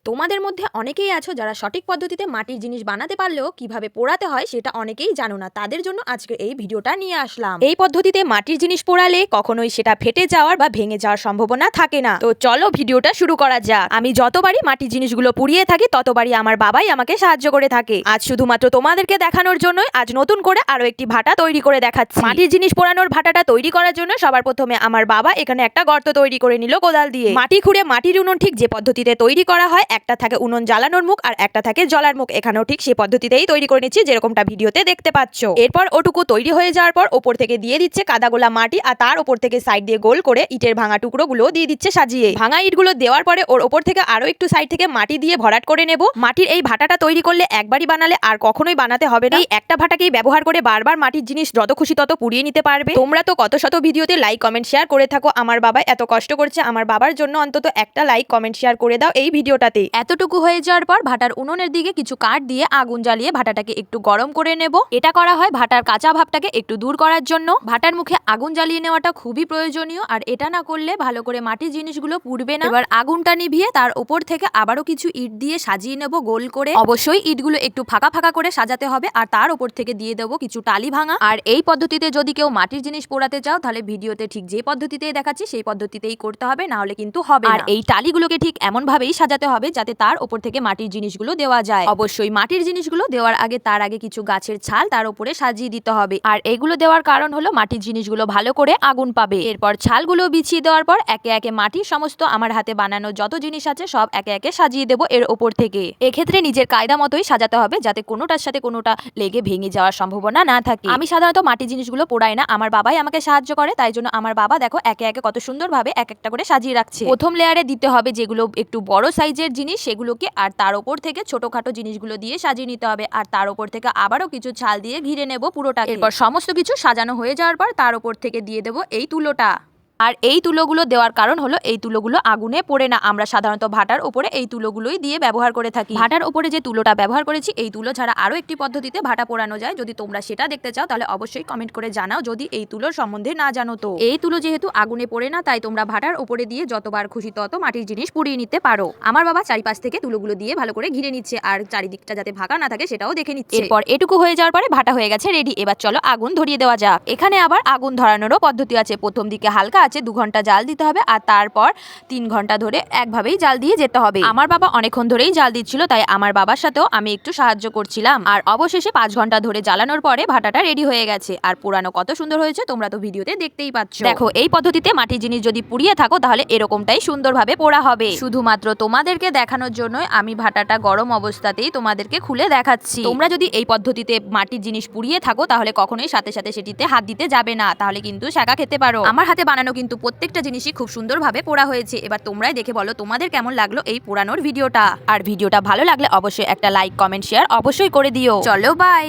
তোমাদের মধ্যে অনেকেই আছো যারা সঠিক পদ্ধতিতে মাটির জিনিস বানাতে পারলেও কিভাবে পোড়াতে হয় সেটা অনেকেই জানো না। তাদের জন্য আজকে এই ভিডিওটা নিয়ে আসলাম। এই পদ্ধতিতে মাটির জিনিস পোড়ালে কখনোই সেটা ফেটে যাওয়ার বা ভেঙে যাওয়ার সম্ভাবনা থাকে না। তো চলো ভিডিওটা শুরু করা যাক। আমি যতবারই মাটির জিনিসগুলো পুড়িয়ে থাকি ততবারই আমার বাবাই আমাকে সাহায্য করে থাকে। আজ শুধুমাত্র তোমাদেরকে দেখানোর জন্যই আজ নতুন করে আরো একটি ভাটা তৈরি করে দেখাচ্ছি। মাটির জিনিস পোড়ানোর ভাটাটা তৈরি করার জন্য সবার প্রথমে আমার বাবা এখানে একটা গর্ত তৈরি করে নিল কোদাল দিয়ে। মাটি খুঁড়ে মাটির উনুন ঠিক যে পদ্ধতিতে তৈরি করা হয়, একটা থাকে উনুন জ্বালানোর মুখ আর একটা থাকে জ্বলার মুখ, এখানেও ঠিক সেই পদ্ধতিতেই তৈরি করে নিচ্ছি যেরকমটা ভিডিওতে দেখতে পাচ্ছ। এরপর ওটুকু তৈরি হয়ে যাওয়ার পর ওপর থেকে দিয়ে দিচ্ছে কাদাগোলা মাটি আর তার ওপর থেকে সাইড দিয়ে গোল করে ইটের ভাঙা টুকরোগুলো দিয়ে দিচ্ছে সাজিয়ে। ভাঙা ইটগুলো দেওয়ার পরে ওর ওপর থেকে আরো একটু সাইড থেকে মাটি দিয়ে ভরাট করে নেব। মাটির এই ভাটাটা তৈরি করলে একবারই বানালে আর কখনোই বানাতে হবে না। এই একটা ভাটাকেই ব্যবহার করে বারবার মাটির জিনিস যত খুশি তত পুড়িয়ে নিতে পারবে। তোমরা তো কত শত ভিডিওতে লাইক কমেন্ট শেয়ার করে থাকো। আমার বাবা এত কষ্ট করছে, আমার বাবার জন্য অন্তত একটা লাইক কমেন্ট শেয়ার করে দাও এই ভিডিওটাতে। এতটুকু হয়ে যাওয়ার পর ভাটার উনুনের দিকে কিছু কাঠ দিয়ে আগুন জ্বালিয়ে ভাটাটাকে একটু গরম করে নেব। এটা করা হয় ভাটার কাঁচা ভাবটাকে একটু দূর করার জন্য। ভাটার মুখে আগুন জ্বালিয়ে নেওয়াটা খুবই প্রয়োজনীয়, আর এটা না করলে ভালো করে মাটির জিনিসগুলো পুড়বে না। এবার আগুনটা নিভিয়ে তার উপর থেকে আবারও কিছু ইট দিয়ে সাজিয়ে নেব গোল করে। অবশ্যই ইটগুলো একটু ফাঁকা ফাঁকা করে সাজাতে হবে, আর তার উপর থেকে দিয়ে দেবো কিছু টালি ভাঙা। আর এই পদ্ধতিতে যদি কেউ মাটির জিনিস পোড়াতে চাও তাহলে ভিডিওতে ঠিক যে পদ্ধতিতে দেখাচ্ছি সেই পদ্ধতিতেই করতে হবে, না হলে কিন্তু হবে না। আর এই টালিগুলোকে ঠিক এমন ভাবেই সাজাতে হবে যাতে তার উপর থেকে মাটির জিনিসগুলো দেওয়া যায়। অবশ্যই মাটির জিনিসগুলো দেওয়ার আগে তার আগে কিছু গাছের ছাল তার উপরে সাজিয়ে দিতে হবে। আর এগুলো দেওয়ার কারণ হলো মাটির জিনিসগুলো ভালো করে আগুন পাবে। এরপর ছালগুলো বিছিয়ে দেওয়ার পর একে একে মাটির সমস্ত আমার হাতে বানানো যত জিনিস আছে সব একে একে সাজিয়ে দেবো এর উপর থেকে। এক্ষেত্রে নিজের কায়দা মতোই সাজাতে হবে যাতে কোনোটার সাথে কোনোটা লেগে ভেঙে যাওয়ার সম্ভাবনা না থাকে। আমি সাধারণত মাটির জিনিসগুলো পোড়াই না, আমার বাবাই আমাকে সাহায্য করে, তাই জন্য আমার বাবা দেখো একে একে কত সুন্দরভাবে এক একটা করে সাজিয়ে রাখছে। প্রথম লেয়ারে দিতে হবে যেগুলো একটু বড় সাইজের জিনিস সেগুলোকে, আর তার উপর থেকে ছোটখাটো জিনিসগুলো দিয়ে সাজিয়ে নিতে হবে, আর তার উপর থেকে আবারও কিছু ছাল দিয়ে ঘিরে নেব পুরোটা। এরপর সমস্ত কিছু সাজানো হয়ে যাওয়ার পর তার উপর থেকে দিয়ে দেবো এই তুলোটা। আর এই তুলোগুলো দেওয়ার কারণ হলো এই তুলোগুলো আগুনে পড়ে না। আমরা সাধারণত ভাটার উপরে এই তুলোগুলোই দিয়ে ব্যবহার করে থাকি। ভাটার উপরে যে তুলোটা ব্যবহার করেছি এই তুলো ছাড়া আরো একটি পদ্ধতিতে ভাটা পোড়ানো যায়। যদি তোমরা সেটা দেখতে চাও তাহলে অবশ্যই কমেন্ট করে জানাও যদি এই তুলোর সম্বন্ধে না জানো। তো এই তুলো যেহেতু আগুনে পড়ে না তাই তোমরা ভাটার উপরে দিয়ে যতবার খুশি তত মাটির জিনিস পুড়িয়ে নিতে পারো। আমার বাবা চারিপাশ থেকে তুলোগুলো দিয়ে ভালো করে ঘিরে নিচ্ছে, আর চারিদিকটা যাতে ফাঁকা না থাকে সেটাও দেখে নিচ্ছে। এরপর এটুকু হয়ে যাওয়ার পরে ভাটা হয়ে গেছে রেডি। এবার চলো আগুন ধরিয়ে দেওয়া যাক। এখানে আবার আগুন ধরানোরও পদ্ধতি আছে। প্রথম দিকে হালকা আছে 2 ঘন্টা জাল দিতে হবে, আর তারপর 3 ঘন্টা ধরে একভাবেই জাল দিয়ে যেতে হবে। আমার বাবা অনেকক্ষণ ধরেই জাল দিচ্ছিল, তাই আমার বাবার সাথেও আমি একটু সাহায্য করছিলাম। আর অবশেষে 5 ঘন্টা ধরে জ্বালানোর পরে ভাটাটা রেডি হয়ে গেছে। আর পুরানো কত সুন্দর হয়েছে তোমরা তো ভিডিওতে দেখতেই পাচ্ছ। দেখো এই পদ্ধতিতে মাটির জিনিস যদি পুড়িয়ে থাকো তাহলে এরকমটাই সুন্দরভাবে পোড়া হবে। শুধুমাত্র তোমাদেরকে দেখানোর জন্যই আমি ভাটাটা গরম অবস্থাতেই তোমাদেরকে খুলে দেখাচ্ছি। তোমরা যদি এই পদ্ধতিতে মাটির জিনিস পুড়িয়ে থাকো তাহলে কখনোই সাথে সাথে সেটিতে হাত দিতে যাবে না, তাহলে কিন্তু শাঁকা খেতে পারো। আমার হাতে বানানো কিন্তু প্রত্যেকটা জিনিসই খুব সুন্দরভাবে পোড়া হয়েছে। এবার তোমরাই দেখে বলো তোমাদের কেমন লাগলো এই পোড়ানোর ভিডিওটা। আর ভিডিওটা ভালো লাগলে অবশ্যই একটা লাইক কমেন্ট শেয়ার অবশ্যই করে দিও। চলো বাই।